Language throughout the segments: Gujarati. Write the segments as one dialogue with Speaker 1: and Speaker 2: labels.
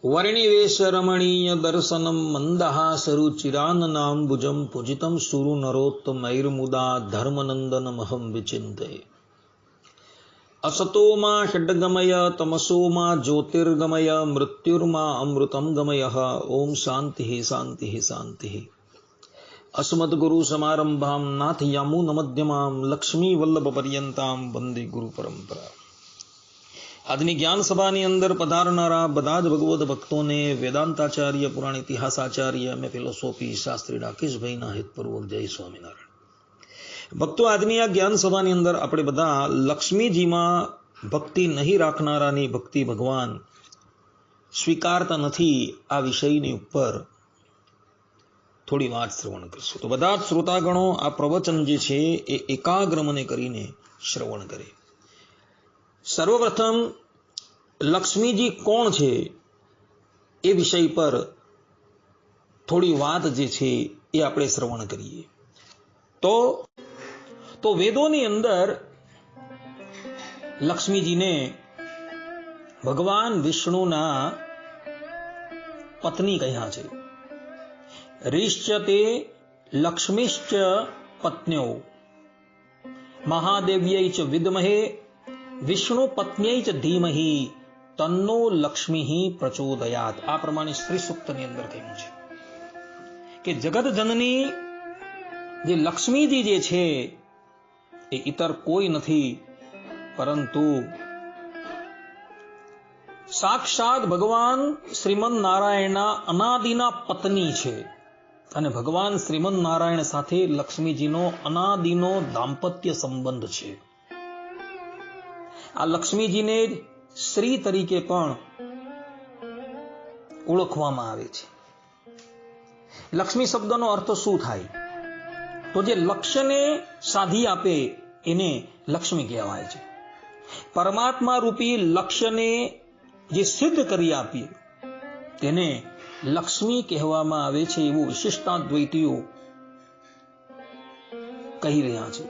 Speaker 1: वर्णिवेश रमणीय दर्शनम मंदहासरुचिराननाम्बुजं पूजितं सुरु नरोत्तमैर्मुदा धर्मनंदनमहं विचिन्ते। असतो मा षड्गमय तमसो मा ज्योतिर्गमय मृत्युर्मा अमृतं गमयः। ओम शांति शांति शांति। अस्मद्गुरु समारंभां नाथ यामुनमध्यमां लक्ष्मी वल्लभ पर्यंतां वंदे गुरु परंपरा। આજની જ્ઞાન સભાની અંદર પધારનારા બધા જ ભગવદ ભક્તોને વેદાંતાચાર્ય પુરાણ ઇતિહાસાચાર્ય અને ફિલોસોફી શાસ્ત્રી રાકેશભાઈના હિતપૂર્વક જય સ્વામિનારાયણ। ભક્તો, આજની આ જ્ઞાન સભાની અંદર આપણે બધા લક્ષ્મીજીમાં ભક્તિ નહીં રાખનારાની ભક્તિ ભગવાન સ્વીકારતા નથી આ વિષયની ઉપર થોડી વાત શ્રવણ કરશું। તો બધા જ શ્રોતાગણો આ પ્રવચન જે છે એ એકાગ્ર મને કરીને શ્રવણ કરે। સર્વપ્રથમ લક્ષ્મીજી કોણ છે એ વિષય પર થોડી વાત જે છે એ આપણે શ્રવણ કરીએ। તો વેદોની અંદર લક્ષ્મીજીને ભગવાન વિષ્ણુના પત્ની કહ્યા છે। રીશ્ચ તે લક્ષ્મીશ્ચ પત્ન્યો મહાદેવ્ય ચ વિદ્મહે વિષ્ણુ પત્ન્યૈ ચ ધીમહિ તન્નો લક્ષ્મી પ્રચોદયાત। આ પ્રમાણે શ્રી સૂક્તની અંદર કહ્યું છે કે જગત જનની જે લક્ષ્મીજી જે છે એ ઇતર કોઈ નથી પરંતુ સાક્ષાત ભગવાન શ્રીમન નારાયણના અનાદિના પત્ની છે અને ભગવાન શ્રીમન નારાયણ સાથે લક્ષ્મીજીનો અનાદિનો દાંપત્ય સંબંધ છે। આ લક્ષ્મીજીને શ્રી તરીકે પણ ઓળખવામાં આવે છે। લક્ષ્મી શબ્દનો અર્થ શું થાય? તો જે લક્ષ્યને સાધી આપે એને લક્ષ્મી કહેવાય છે। પરમાત્મા રૂપી લક્ષ્યને જે સિદ્ધ કરી આપીએ તેને લક્ષ્મી કહેવામાં આવે છે એવું વિશિષ્ટાદ્વૈતીઓ કહી રહ્યા છે।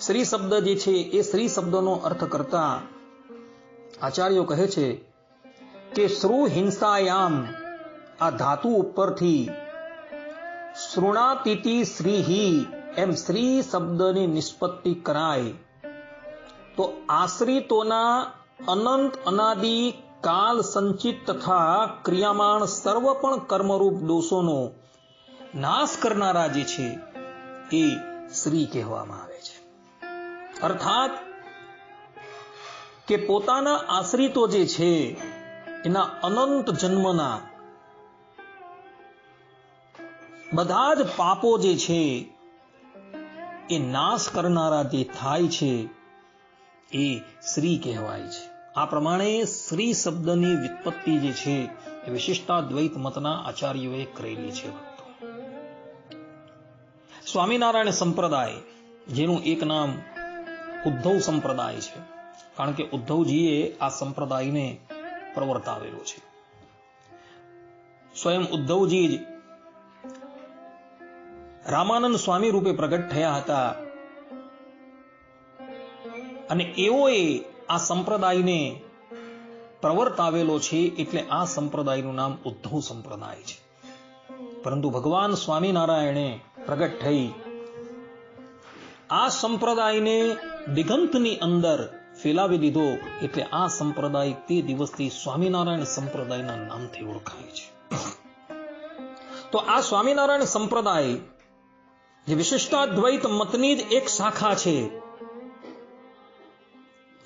Speaker 1: શ્રી શબ્દ જે છે એ શ્રી શબ્દનો અર્થ કરતા આચાર્યો કહે છે કે શ્રુ હિંસાયામ આ ધાતુ ઉપરથી શ્રુણાતિતિ શ્રીહી એમ શ્રી શબ્દની નિષ્પત્તિ કરાય તો આશ્રિતોના અનંત અનાદિ કાલ સંચિત તથા ક્રિયામાણ સર્વ પણ કર્મરૂપ દોષોનો નાશ કરનારા જે છે એ શ્રી કહેવામાં આવે છે। અર્થાત કે પોતાના આશ્રિતો જે છે એના અનંત જન્મના બધા જ પાપો જે છે એ નાશ કરનારા જે થાય છે એ શ્રી કહેવાય છે। આ પ્રમાણે શ્રી શબ્દની વ્યુત્પત્તિ જે છે એ વિશિષ્ટાદ્વૈત મતના આચાર્યોએ કરેલી છે। સ્વામિનારાયણ સંપ્રદાય જેનું એક નામ ઉદ્ધવ સંપ્રદાય છે, કારણ કે ઉદ્ધવજીએ આ સંપ્રદાયને પ્રવર્તાવેલો છે। સ્વયં ઉદ્ધવજી જ રામાનંદ સ્વામી રૂપે પ્રગટ થયા હતા અને એઓએ આ સંપ્રદાયને પ્રવર્તાવેલો છે એટલે આ સંપ્રદાયનું નામ ઉદ્ધવ સંપ્રદાય છે। પરંતુ ભગવાન સ્વામિનારાયણે પ્રગટ થઈ આ સંપ્રદાયને દિગંતની અંદર ફેલાવી દીધો એટલે આ સંપ્રદાય તે દિવસથી સ્વામિનારાયણ સંપ્રદાયના નામથી ઓળખાય છે। તો આ સ્વામિનારાયણ સંપ્રદાય જે વિશિષ્ટાદ્વૈત મતની જ એક શાખા છે,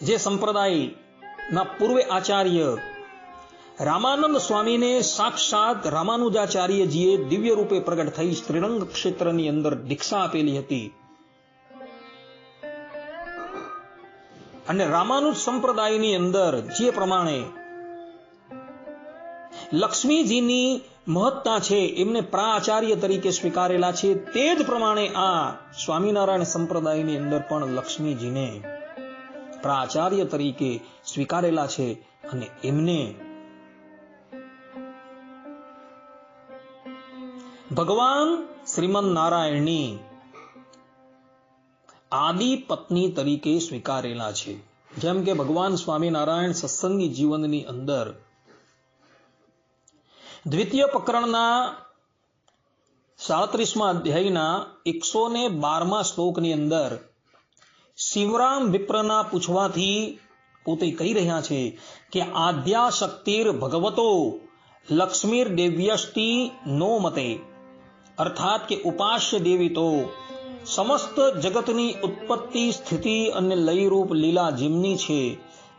Speaker 1: જે સંપ્રદાયના પૂર્વે આચાર્ય રામાનંદ સ્વામીને સાક્ષાત રામાનુજાચાર્યજીએ દિવ્ય રૂપે પ્રગટ થઈ શ્રીરંગ ક્ષેત્રની અંદર દીક્ષા આપેલી હતી અને રામાનુજ સંપ્રદાયની અંદર જે પ્રમાણે લક્ષ્મીજીની મહત્તા છે એમને પ્રાચાર્ય તરીકે સ્વીકારેલા છે, તે જ પ્રમાણે આ સ્વામિનારાયણ સંપ્રદાયની અંદર પણ લક્ષ્મીજીને પ્રાચાર્ય તરીકે સ્વીકારેલા છે અને એમને ભગવાન શ્રીમન નારાયણની આદિ પત્ની તરીકે સ્વીકારેલા છે। જેમ કે ભગવાન સ્વામિનારાયણ સત્સંગી જીવનની અંદર દ્વિતીય પ્રકરણના 37મા અધ્યાયના 112મા શ્લોકની અંદર શિવરામ વિપ્રના પૂછવાથી પોતે કહી રહ્યા છે કે આદ્યા શક્તિર ભગવતો લક્ષ્મીર દેવ્યષ્ટિ નો મતે, અર્થાત કે ઉપાસ્ય દેવી તો સમસ્ત જગતની ઉત્પત્તિ સ્થિતિ અને લયરૂપ લીલા જેમની છે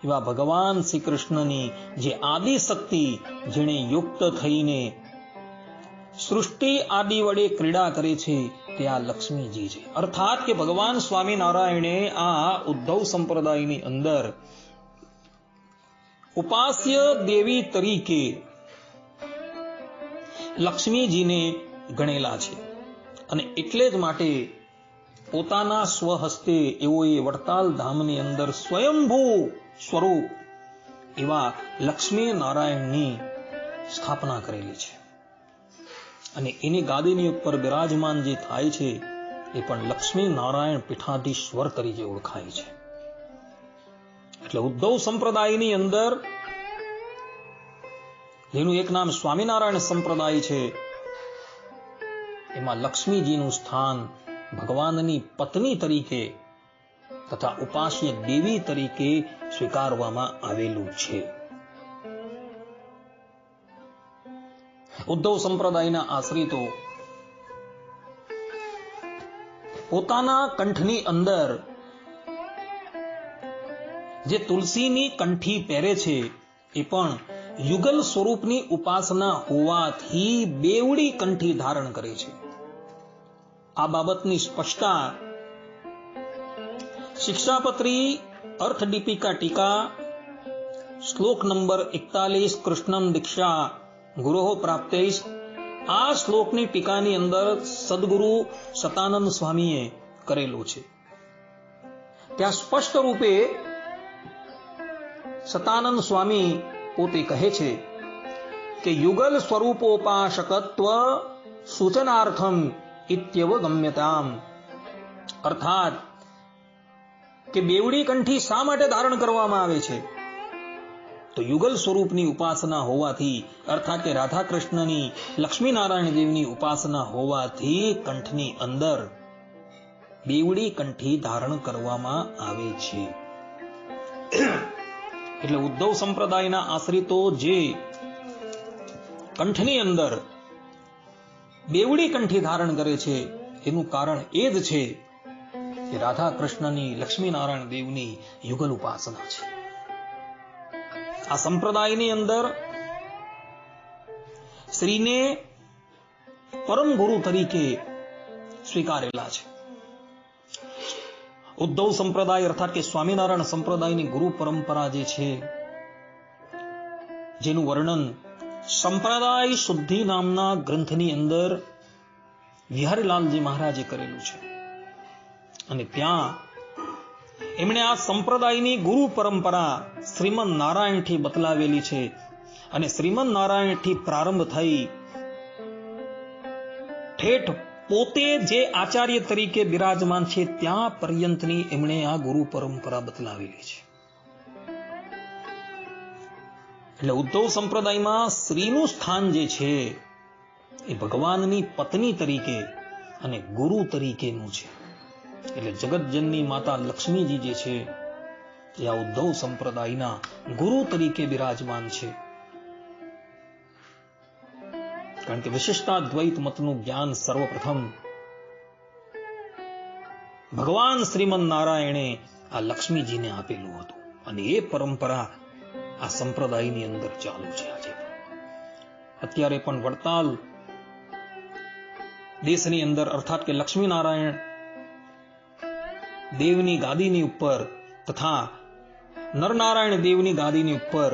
Speaker 1: એવા ભગવાન શ્રી કૃષ્ણની જે આદિ શક્તિ જેણે યુક્ત થઈને સૃષ્ટિ આદિ વડે ક્રીડા કરે છે તે આ લક્ષ્મીજી છે. અર્થાત કે ભગવાન સ્વામિનારાયણે આ ઉદ્ધવ સંપ્રદાયની અંદર ઉપાસ્ય દેવી તરીકે લક્ષ્મીજીને ગણેલા છે અને એટલે જ માટે પોતાના સ્વહસ્તે એવો એ વડતાલ ધામની અંદર સ્વયંભૂ સ્વરૂપ એવા લક્ષ્મી નારાયણની સ્થાપના કરેલી છે અને એની ગાદીની ઉપર બિરાજમાન જે થાય છે એ પણ લક્ષ્મી નારાયણ પીઠાધીશ્વર તરીકે ઓળખાય છે. એટલે ઉદ્ધવ સંપ્રદાયની અંદર જેનું એક નામ સ્વામિનારાયણ સંપ્રદાય છે એમાં લક્ષ્મીજીનું સ્થાન ભગવાનની પત્ની તરીકે તથા ઉપાસ્ય દેવી તરીકે સ્વીકારવામાં આવેલું છે. ઉદ્ધવ સંપ્રદાયના આશ્રિતો પોતાના કંઠની અંદર જે તુલસીની કંઠી પહેરે છે એ પણ યુગલ સ્વરૂપની ઉપાસના હોવાથી બેવડી કંઠી ધારણ કરે છે. આ બાબતની સ્પષ્ટતા શિક્ષાપત્રી અર્થ દીપિકા ટીકા શ્લોક નંબર 41 કૃષ્ણમ દીક્ષા ગુરોહો પ્રાપ્તૈશ, આ શ્લોકની ટીકાની અંદર સદગુરુ સતાનંદ સ્વામીએ કરેલું છે. ત્યાં સ્પષ્ટ રૂપે સતાનંદ સ્વામી પોતે કહે છે કે યુગલ સ્વરૂપોપાસકત્વ સૂચનાર્થમ ઇત્યવગમ્યતામ, અર્થાત કે બેવડી કંઠી શા માટે ધારણ કરવામાં આવે છે તો યુગલ સ્વરૂપની ઉપાસના હોવાથી, અર્થાત કે રાધા કૃષ્ણની લક્ષ્મીનારાયણ દેવની ઉપાસના હોવાથી કંઠની અંદર બેવડી કંઠી ધારણ કરવામાં આવે છે. એટલે ઉદ્ધવ સંપ્રદાયના આશ્રિતો જે કંઠની અંદર બેવડી કંઠી ધારણ કરે છે એનું કારણ એ જ છે કે રાધા કૃષ્ણની લક્ષ્મીનારાયણ દેવની યુગલ ઉપાસના છે. આ સંપ્રદાયની અંદર શ્રીને પરમ ગુરુ તરીકે સ્વીકારેલા છે. ઉદ્ધવ સંપ્રદાય અર્થાત કે સ્વામિનારાયણ સંપ્રદાયની ગુરુ પરંપરા જે છે જેનું વર્ણન સંપ્રદાય શુદ્ધિ નામના ગ્રંથની અંદર વિહારીલાલજી મહારાજે કરેલું છે અને ત્યાં એમણે આ સંપ્રદાયની ગુરુ પરંપરા શ્રીમદ નારાયણથી બતલાવેલી છે અને શ્રીમદ નારાયણથી પ્રારંભ થઈ ઠેઠ પોતે જે આચાર્ય તરીકે બિરાજમાન છે ત્યાં પર્યંતની એમણે આ ગુરુ પરંપરા બતલાવેલી છે. એટલે ઉદ્ધવ સંપ્રદાયમાં શ્રીનું સ્થાન જે છે એ ભગવાનની પત્ની તરીકે અને ગુરુ તરીકેનું છે. એટલે જગતજનની માતા લક્ષ્મીજી જે છે એ આ ઉદ્ધવ સંપ્રદાયના ગુરુ તરીકે બિરાજમાન છે. કારણ કે વિશિષ્ટાદ્વૈત મતનું જ્ઞાન સર્વપ્રથમ ભગવાન શ્રીમદ નારાયણે આ લક્ષ્મીજીને આપેલું હતું અને એ પરંપરા આ સંપ્રદાયની અંદર ચાલુ છે. આજે અત્યારે પણ વડતાલ દેશની અંદર અર્થાત કે લક્ષ્મીનારાયણ દેવની ગાદીની ઉપર તથા નરનારાયણ દેવની ગાદીની ઉપર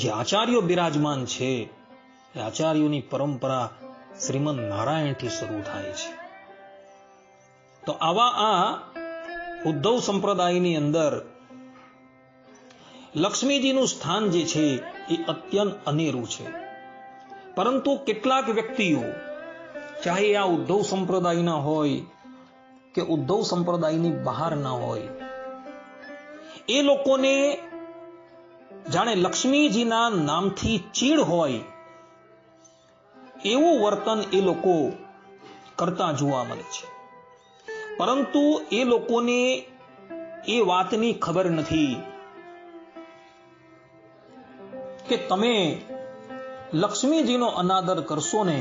Speaker 1: જે આચાર્યો બિરાજમાન છે એ આચાર્યોની પરંપરા શ્રીમદ નારાયણથી શરૂ થાય છે. તો આવા આ ઉદ્ધવ સંપ્રદાયની અંદર લક્ષ્મીજીનું સ્થાન જે છે એ અત્યંત અનેરું છે. પરંતુ કેટલાક વ્યક્તિઓ ચાહે આ ઉદ્ધવ સંપ્રદાયના હોય કે ઉદ્ધવ સંપ્રદાયની બહાર ના હોય, એ લોકોને જાણે લક્ષ્મીજીના નામથી ચીડ હોય એવું વર્તન એ લોકો કરતા જોવા મળે છે. પરંતુ એ લોકોને એ વાતની ખબર નથી કે તમે લક્ષ્મીજીનો અનાદર કરશો ને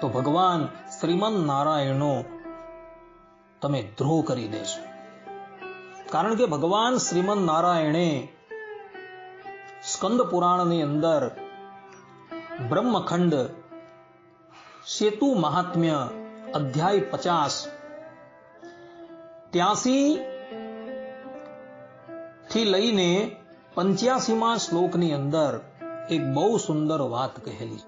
Speaker 1: તો ભગવાન શ્રીમન નારાયણનો તમે દ્રોહ કરી દેશો. કારણ કે ભગવાન શ્રીમન નારાયણે સ્કંદ પુરાણની અંદર બ્રહ્મખંડ સેતુ મહાત્મ્ય અધ્યાય 50 થી લઈને 85 શ્લોકની અંદર એક બહુ સુંદર વાત કહેલી.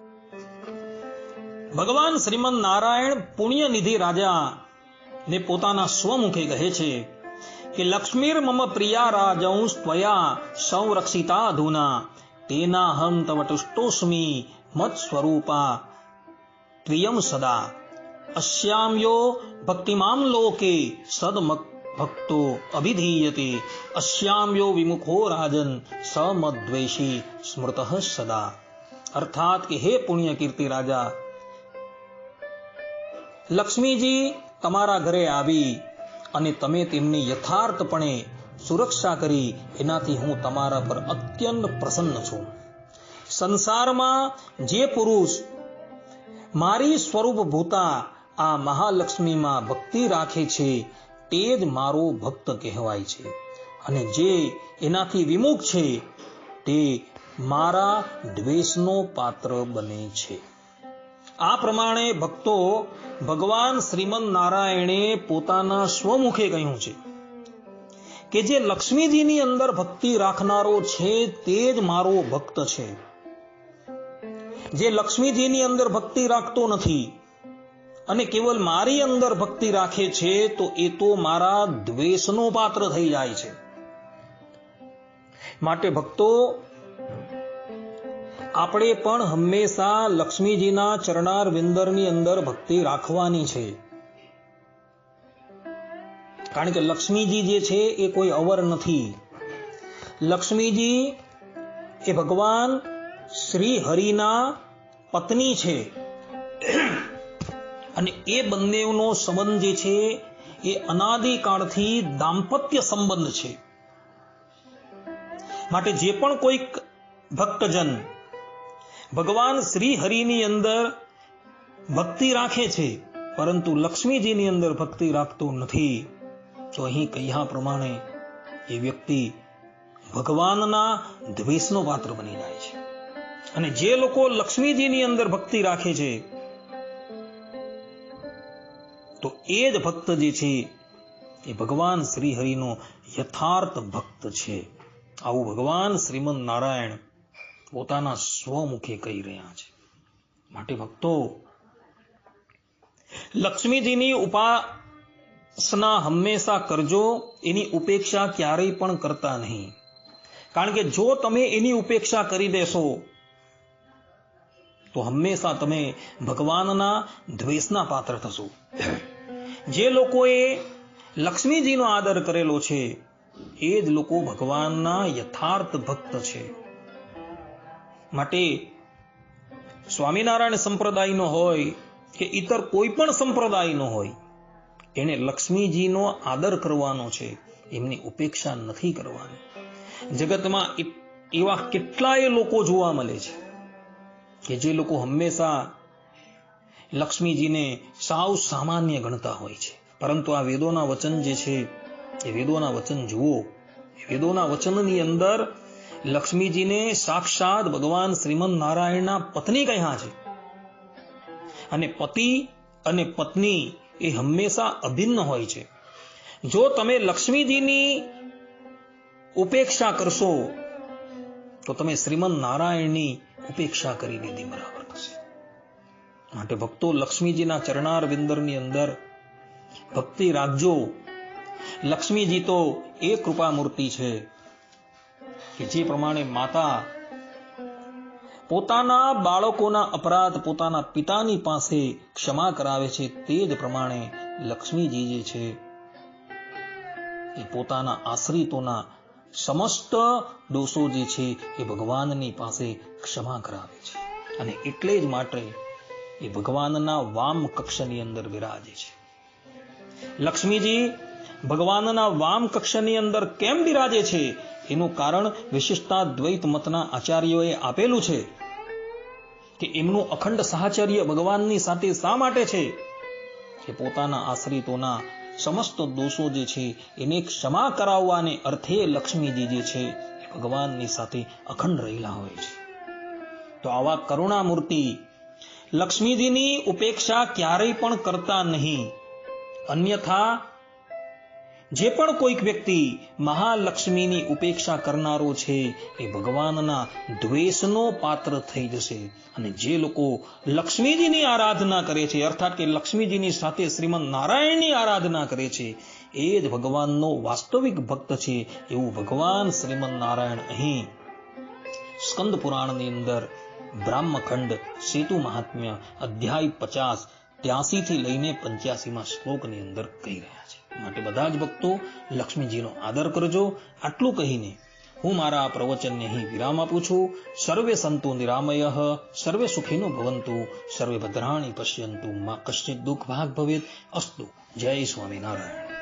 Speaker 1: ભગવાન શ્રીમન નારાયણ પુણ્યનિધિ રાજા ને પોતાના સ્વમુખે કહે છે કે લક્ષ્મીર મમ પ્રિયા રાજૌ ત્વયા સંરક્ષિતા અધુના તેનાહં તવ તુષ્ટોસ્મિ મત સ્વરૂપા ત્રિયમ સદા અસ્યામ્યો ભક્તિમામ લોકે સદમક ભક્તો અભિધીયતે અસ્યામ્યો વિમુખો રાજન સમદ્વેષી સ્મૃતઃ સદા. અર્થાત કે હે પુણ્ય કીર્તિ રાજા, લક્ષ્મીજી તમારા ઘરે આવી અને તમે તેમની યથાર્થપણે સુરક્ષા કરી, એનાથી હું તમારા પર અત્યંત પ્રસન્ન છું. સંસારમાં જે પુરુષ મારી સ્વરૂપ ભૂતા આ મહાલક્ષ્મીમાં ભક્તિ રાખે છે તે જ મારો ભક્ત કહેવાય છે, અને જે એનાથી વિમુખ છે તે મારા દ્વેષનો પાત્ર બને છે. આ પ્રમાણે ભક્તો ભગવાન શ્રીમન નારાયણે પોતાના સ્વમુખે કહ્યું છે કે જે લક્ષ્મીજીની અંદર ભક્તિ રાખનારો છે તે જ મારો ભક્ત છે. જે લક્ષ્મીજીની અંદર ભક્તિ રાખતો નથી અને કેવલ મારી અંદર ભક્તિ રાખે છે તો એ તો મારા દ્વેષનો પાત્ર થઈ જાય છે. માટે ભક્તો, આપણે પણ હંમેશા લક્ષ્મીજીના ચરણાર વિંદરની અંદર ભક્તિ રાખવાની છે. કારણ કે લક્ષ્મીજી જે છે એ કોઈ અવર નથી. લક્ષ્મીજી એ ભગવાન શ્રી હરિના પત્ની છે અને એ બંનેનો સંબંધ જે છે એ અનાદિકાળથી દાંપત્ય સંબંધ છે. માટે જે પણ કોઈક ભક્તજન ભગવાન શ્રી હરિની અંદર ભક્તિ રાખે છે પરંતુ લક્ષ્મીજીની અંદર ભક્તિ રાખતો નથી, તો અહીં કહ્યા પ્રમાણે એ વ્યક્તિ ભગવાનના દ્વેષનો પાત્ર બની જાય છે. અને જે લોકો લક્ષ્મીજીની અંદર ભક્તિ રાખે છે તો એ જ ભક્ત જે છે એ ભગવાન શ્રી હરિનો યથાર્થ ભક્ત છે. આવું ભગવાન શ્રીમન નારાયણ પોતાના સ્વમુખે કહી રહ્યા છે. માટે ભક્તો, લક્ષ્મીજીની ઉપાસના હંમેશા કરજો, એની ઉપેક્ષા ક્યારેય પણ કરતા નહીં. કારણ કે જો તમે એની ઉપેક્ષા કરી દેશો તો હંમેશા તમે ભગવાનના દ્વેષના પાત્ર થશો. જે લોકોએ લક્ષ્મીજીનો આદર કરેલો છે એ જ લોકો ભગવાનના યથાર્થ ભક્ત છે. માટે સ્વામિનારાયણ સંપ્રદાયનો હોય કે ઇતર કોઈ પણ સંપ્રદાયનો હોય, એને લક્ષ્મીજીનો આદર કરવાનો છે, એમની ઉપેક્ષા નથી કરવાની. જગતમાં એવા કેટલાય લોકો જોવા મળે છે કે જે લોકો હંમેશા લક્ષ્મીજીને સાવ સામાન્ય ગણતા હોય છે. પરંતુ આ વેદોના વચન જે છે એ વેદોના વચન જુઓ. વેદોના વચનની અંદર લક્ષ્મીજીને સાક્ષાત ભગવાન શ્રીમન નારાયણના પત્ની કહ્યા છે. અને પતિ અને પત્ની એ હંમેશા અભિન્ન હોય છે. જો તમે લક્ષ્મીજીની ઉપેક્ષા કરશો તો તમે શ્રીમન નારાયણની ઉપેક્ષા કરી લીધી બરાબર થશે. માટે ભક્તો, લક્ષ્મીજીના ચરણાર વિંદરની અંદર ભક્તિ રાખજો. લક્ષ્મીજી તો એ કૃપા મૂર્તિ છે કે જે પ્રમાણે માતા પોતાના બાળકોના અપરાધ પોતાના પિતાની પાસે ક્ષમા કરાવે છે, તે જ પ્રમાણે લક્ષ્મીજી જે છે એ પોતાના આશ્રિતોના સમસ્ત દોષો જે છે એ ભગવાનની પાસે ક્ષમા કરાવે છે. અને એટલે જ માટે એ ભગવાનના વામ કક્ષની અંદર વિરાજે છે. લક્ષ્મીજી ભગવાનના વામ કક્ષની અંદર કેમ બિરાજે છે એનું કારણ વિશિષ્ટાદ્વૈત મતના આચાર્યોએ આપેલું છે કે એમનું અખંડ સાહચર્ય ભગવાનની સાથે શા માટે છે કે પોતાના આશ્રિતોના સમસ્ત દોષો જે છે એને ક્ષમા કરાવવાને અર્થે લક્ષ્મીજી જે છે એ ભગવાનની સાથે અખંડ રહેલા હોય છે. તો આવા કરુણામૂર્તિ લક્ષ્મીજીની ઉપેક્ષા ક્યારેય પણ કરતા નહીં. અન્યથા જે પણ કોઈક વ્યક્તિ મહાલક્ષ્મીની ઉપેક્ષા કરનારો છે એ ભગવાનના દ્વેષનો પાત્ર થઈ જશે. અને જે લોકો લક્ષ્મીજીની આરાધના કરે છે, અર્થાત કે લક્ષ્મીજીની સાથે શ્રીમદ નારાયણની આરાધના કરે છે, એ જ ભગવાનનો વાસ્તવિક ભક્ત છે એવું ભગવાન શ્રીમદ નારાયણ અહીં સ્કંદ પુરાણની અંદર બ્રાહ્મખંડ સેતુ મહાત્મ્ય અધ્યાય 50 83 થી લઈને 85માં શ્લોકની અંદર કહી રહ્યા છે. માટે બધા જ ભક્તો લક્ષ્મીજીનો આદર કરજો. આટલું કહીને હું મારા આ પ્રવચનને અહીં વિરામ આપું છું. સર્વે સંતો નિરામયઃ, સર્વે સુખીનો ભવંતુ, સર્વે ભદ્રાણી પશ્યંતુ, મા કશ્ચિત દુઃખ ભાગ ભવેત. અસ્તુ. જય સ્વામિનારાયણ.